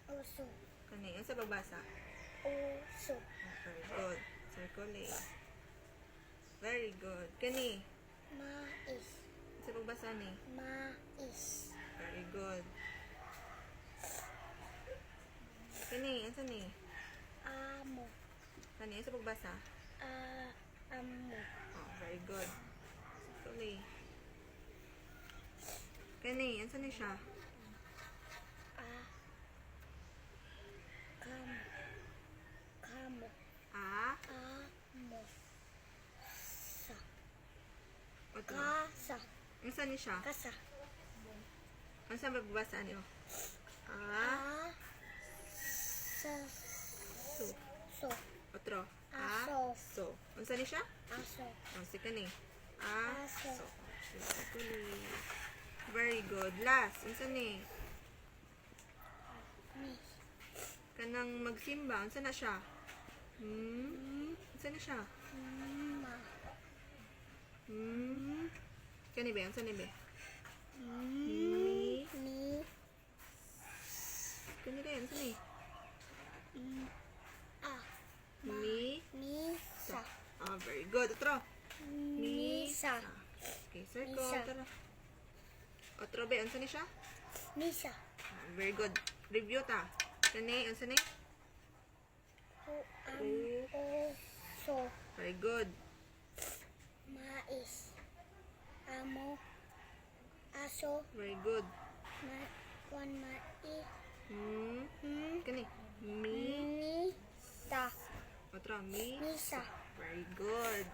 Uso. Kani, yung sa pagbasa. Uso. Very good. Circle A. Very good. Kani, Mais. sa pagbasa ni. Mais. Very good. Kani, ano ni? Amo. Kani, sa pagbasa. Amo. Oh, very good. Circle A. Kani, ano ni siya? Kamo. Ah, Amo. Sa. otro. Kasa. Ano ni siya? Kasa. Ano sa pagbasa niyo? Ah, Sa. so. So. Otro. Aso. So. Ano ni siya? Aso. Oh, si kani. Ah, Aso. so. Circle A. Very good. Last, ano ni? Mis. Kanang magsimba, unsa na siya? Unsa na siya? Ma. Kani ba? Unsa ni ba? Mi. Kani rin, unsa ni? Mi. Misa. Ah, very good. Otro. Misa. Okay, circle. Misa. Otro. Otro ba? Unsa ni siya? Misa. Ah, very good. Review ta. Kani, unsa ni? Oso. Very good. Mais. Amo. Aso. Very good. Mais. Kani. Mi. Misa. Otro. Mi. Misa. Very good.